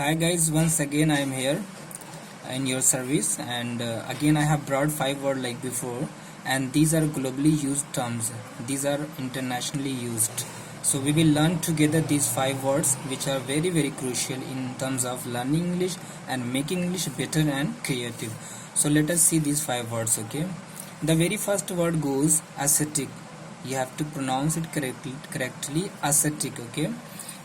Hi guys, once again I am here in your service, and again I have brought 5 words like before, and these are globally used terms. These are internationally used. So we will learn together these 5 words which are very crucial in terms of learning English and making English better and creative. So let us see these 5 words, okay? The very first word goes ascetic. You have to pronounce it correctly ascetic, okay?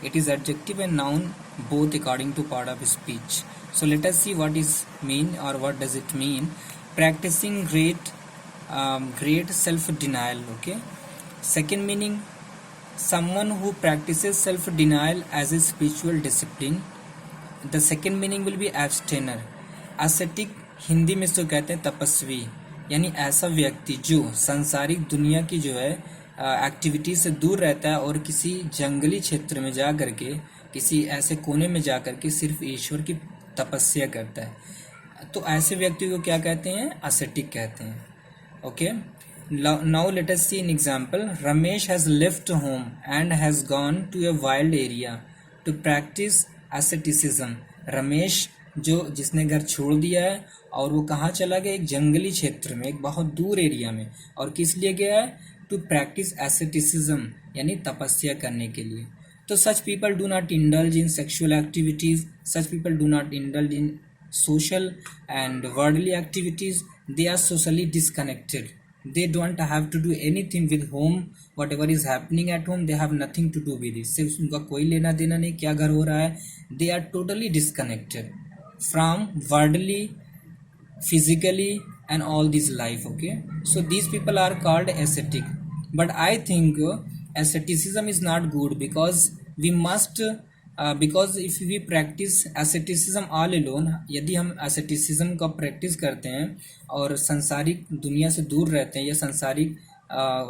It is adjective and noun both according to part of speech. So let us see what is mean or what does it mean. Practicing great self-denial. Okay. Second meaning, someone who practices self-denial as a spiritual discipline. The second meaning will be abstainer. ascetic Hindi में इसको कहते हैं तपस्वी, यानी ऐसा व्यक्ति जो सांसारिक दुनिया की जो है एक्टिविटी से दूर रहता है और किसी जंगली क्षेत्र में जा करके किसी ऐसे कोने में जा करके सिर्फ ईश्वर की तपस्या करता है, तो ऐसे व्यक्ति को क्या कहते हैं? ascetic कहते हैं. Okay. Now let us see an example. Ramesh has left home and has gone to a wild area to practice asceticism. Ramesh जिसने घर छोड़ दिया है और वो कहाँ चला गया? एक जंगली क्षेत्र में, एक बहुत दूर एरिया में. और किस लिए गया है? टू प्रैक्टिस एसेटिसिज्म, यानी तपस्या करने के लिए. तो such people do not indulge in sexual activities, such people do not indulge in social and worldly activities. They are socially disconnected. They don't have to do anything with home. Whatever is happening at home, they have nothing to do with it. सिर्फ उनका कोई लेना देना नहीं क्या घर हो रहा है. They are totally disconnected from worldly, physically and all this life. Okay, so these people are called ascetic. But I think asceticism is not good because we must because if we practice asceticism all alone, यदि हम asceticism का practice करते हैं और संसारिक दुनिया से दूर रहते हैं या संसारिक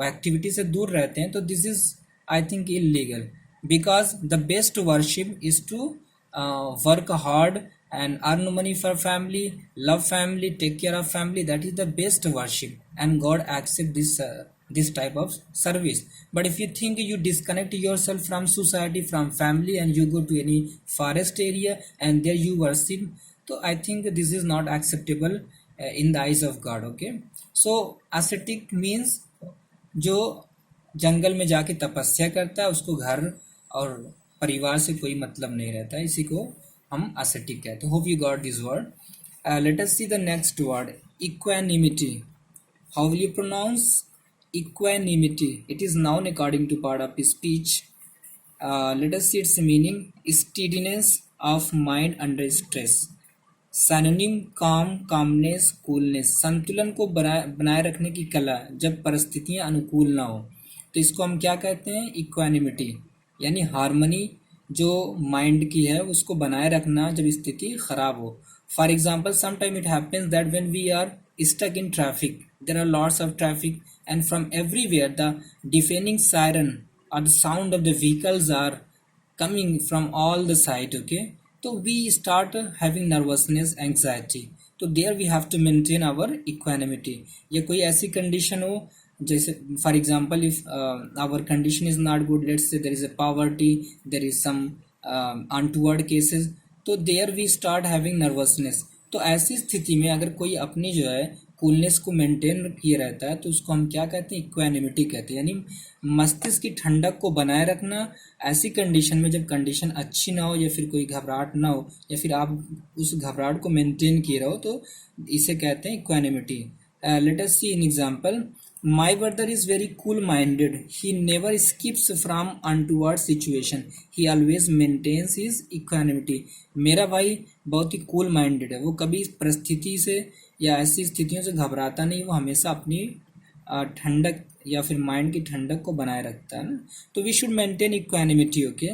एक्टिविटी से दूर रहते हैं, तो this is I think illegal. Because the best worship is to work hard and earn money for family, love family, take care of family. That is the best worship, and God accepts this type of service. But if you think you disconnect yourself from society, from family, and you go to any forest area and there you worship, so I think this is not acceptable in the eyes of God. Okay, so ascetic means जो जंगल में जाके तपस्या करता है, उसको घर और परिवार से कोई मतलब नहीं रहता है, इसी को हम ascetic कहते हैं. Hope you got this word. Let us see the next word, equanimity. How will you pronounce equanimity? It is noun according to part of speech. Let us see its meaning. Steadiness of mind under stress. Synonym calm, calmness, coolness. संतुलन को बनाए रखने की कला जब परिस्थितियां अनुकूल ना हो, तो इसको हम क्या कहते हैं? इक्वानिमिटी, यानी हार्मनी जो माइंड की है उसको बनाए रखना जब स्थिति खराब हो. For example, sometime it happens that when we are stuck in traffic, there are lots of traffic, and from everywhere the deafening siren or the sound of the vehicles are coming from all the side. Okay, so we start having nervousness, anxiety. तो there we have to maintain our equanimity. या कोई ऐसी condition हो जैसे for example if our condition is not good, let's say there is a poverty, there is some untoward cases, तो there we start having nervousness. तो ऐसी स्थिति में अगर कोई अपनी जो है कूलनेस को मेंटेन किए रहता है तो उसको हम क्या कहते हैं? इक्वानिमिटी कहते हैं, यानी मस्तिष्क की ठंडक को बनाए रखना ऐसी कंडीशन में जब कंडीशन अच्छी ना हो या फिर कोई घबराहट ना हो या फिर आप उस घबराहट को मेंटेन किए रहो, तो इसे कहते हैं equanimity. Let us see an example. My brother is very cool-minded. He never escapes from untoward situation. He always maintains his equanimity. मेरा भाई बहुत ही cool-minded है, वो कभी परिस्थिति से या ऐसी स्थितियों से घबराता नहीं, वो हमेशा अपनी ठंडक या फिर माइंड की ठंडक को बनाए रखता है ना. तो we should maintain equanimity. Okay,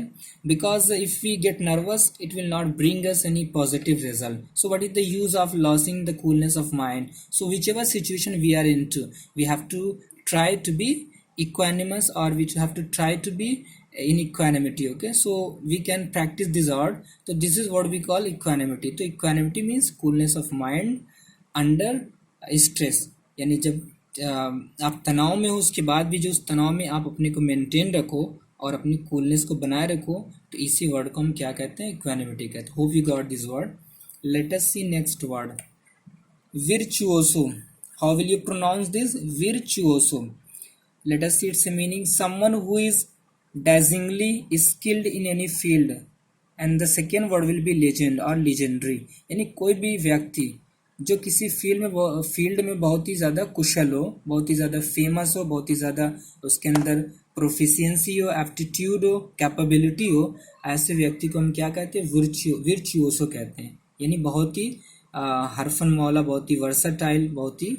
because if we get nervous it will not bring us any positive result. So what is the use of losing the coolness of mind? So whichever situation we are in to, we have to try to be equanimous, or we have to try to be in equanimity. Okay, so we can practice this art. So this is what we call equanimity. तो equanimity means coolness of mind under stress, यानी जब आप तनाव में हो उसके बाद भी जो उस तनाव में आप अपने को मेंटेन रखो और अपनी कूलनेस को बनाए रखो, तो इसी वर्ड को हम क्या कहते हैं, इक्वानिमिटी कहते हैं. Hope you got this word. Let us see next word, virtuoso. How will you pronounce this? Virtuoso. Let us see its meaning. Someone who is dazzlingly skilled in any field. And the second word will be legend or legendary. यानी कोई भी व्यक्ति जो किसी field में बहुत ही ज़्यादा कुशल हो, बहुत ही ज़्यादा फेमस हो, बहुत ही ज़्यादा उसके अंदर प्रोफिशिएंसी हो, एप्टीट्यूड हो, कैपेबिलिटी हो, ऐसे व्यक्ति को हम क्या कहते हैं, विर्चुओसो कहते हैं. यानी बहुत ही हरफन मौला, बहुत ही वर्सटाइल, बहुत ही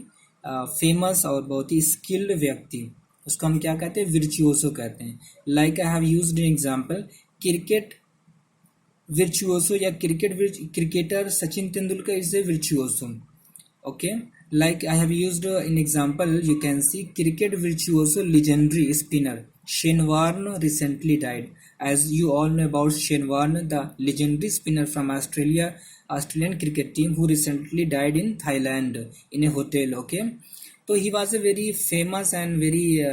फेमस और बहुत ही स्किल्ड व्यक्ति, उसको हम क्या कहते हैं, विर्चुओसो कहते हैं. Like I have used an example, cricket virtuoso या cricketer Sachin Tendulkar is a virtuoso. Okay, like I have used in example, you can see cricket virtuoso legendary spinner Shane Warne recently died. As you all know about Shane Warne, the legendary spinner from Australian cricket team, who recently died in Thailand in a hotel. Okay, so he was a very famous and very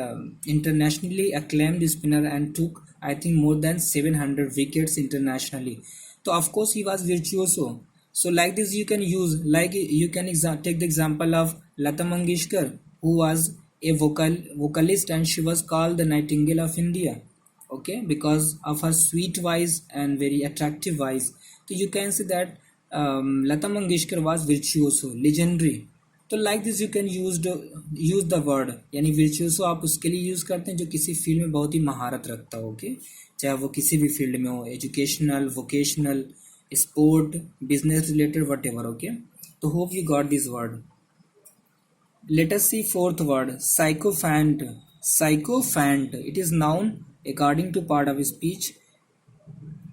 internationally acclaimed spinner and took, I think, more than 700 wickets internationally. So of course he was virtuoso. So like this you can use, like you can take the example of Lata Mangeshkar, who was a vocalist, and she was called the Nightingale of India. Okay, because of her sweet voice and very attractive voice. So you can say that Lata Mangeshkar was virtuoso, legendary. तो like this you can use the word, यानी virtuoso आप उसके लिए use करते हैं जो किसी field में बहुत ही महारत रखता हो. ओके, चाहे वो किसी भी फील्ड में हो, educational, vocational, sport, business related, whatever. Okay, so hope you got this word. Let us see fourth word, sycophant. Sycophant, it is noun according to part of speech,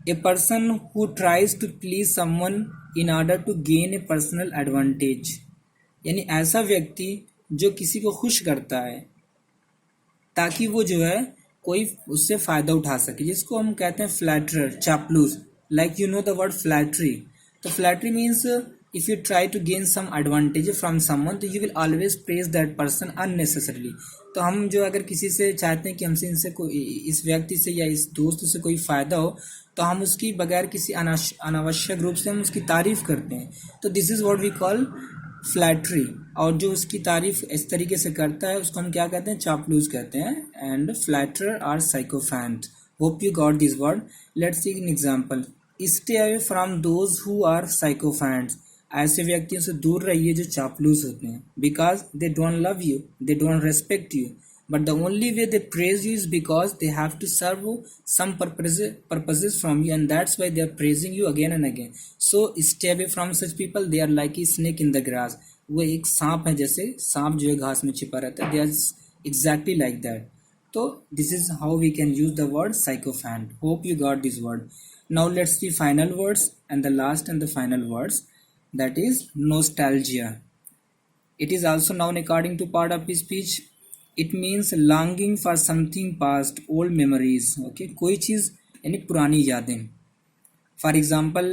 a person who tries to please someone in order to gain a personal advantage. यानी ऐसा व्यक्ति जो किसी को खुश करता है ताकि वो जो है कोई उससे फायदा उठा सके, जिसको हम कहते हैं flatterer, चापलूस. Like you know the word flattery. So flattery means if you try to gain some advantage from someone, तो you will always praise that person unnecessarily. तो हम जो अगर किसी से चाहते हैं कि हमसे इनसे कोई, इस व्यक्ति से या इस दोस्त से कोई फ़ायदा हो, तो हम उसकी बगैर किसी अनावश्यक रूप से हम उसकी तारीफ़ करते हैं. तो this is what we call flattery. और जो उसकी तारीफ़ इस तरीके से करता है उसको हम क्या कहते हैं, चापलूस कहते हैं. And flatterer are sycophant. Hope you got this word. Let's see an example, stay away from those who are sycophants. ऐसे व्यक्तियों से दूर रहिए जो चापलूस होते हैं. Because they don't love you, they don't respect you, but the only way they praise you is because they have to serve some purposes from you, and that's why they are praising you again and again. So stay away from such people. They are like a snake in the grass. वो एक सांप है, जैसे सांप जो है घास में छिपा रहता है. They are exactly like that. So this is how we can use the word sycophant. Hope you got this word. Now let's see final words, and the last and the final words, that is nostalgia. It is also noun according to part of speech. It means longing for something past, old memories. Okay, कोई चीज़ यानी पुरानी यादें. For example,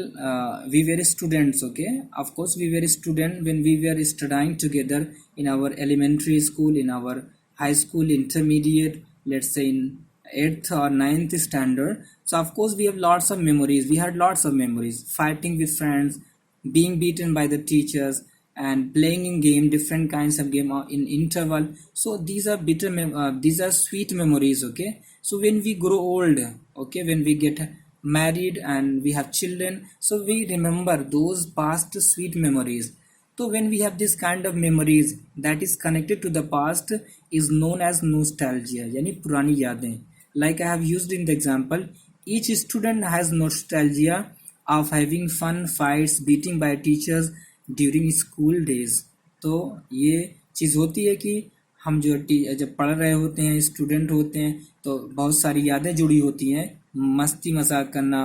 we were students. Okay, of course we were student when we were studying together in our elementary school, in our high school, intermediate, let's say in 8th or 9th standard. So of course we have lots of memories. We had lots of memories, fighting with friends, being beaten by the teachers, and playing in game, different kinds of game in interval. So these are these are sweet memories. Okay, so when we grow old, okay, when we get married and we have children, so we remember those past sweet memories. So when we have this kind of memories that is connected to the past is known as nostalgia, यानी पुरानी यादें. Like I have used in the example, each student has nostalgia of having fun fights, beating by teachers during school days. तो ये चीज़ होती है कि हम जो जब पढ़ रहे होते हैं, स्टूडेंट होते हैं, तो बहुत सारी यादें जुड़ी होती हैं. मस्ती मजाक करना,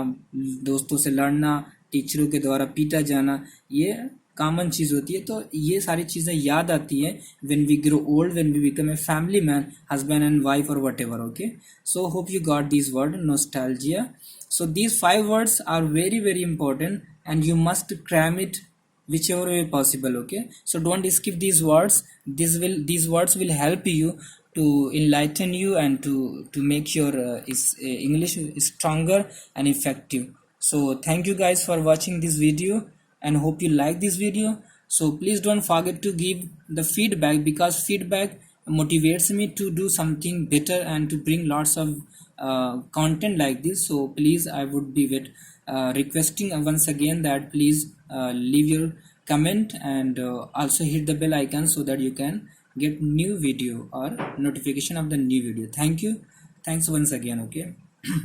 दोस्तों से लड़ना, टीचरों के द्वारा पीटा जाना, ये कॉमन चीज़ होती है. तो ये सारी चीज़ें याद आती हैं when we grow old, when we become a family man, husband and wife or whatever. Okay, so hope you got this word, nostalgia. So these 5 words are very very important, and you must cram it whichever way possible. Okay, so don't skip these words. These words will help you to enlighten you and to make your English stronger and effective. So thank you guys for watching this video and hope you like this video. So please don't forget to give the feedback, because feedback motivates me to do something better and to bring lots of content like this. So please, I would be requesting once again that please leave your comment and also hit the bell icon so that you can get new video or notification of the new video. Thank you. Thanks once again. Okay.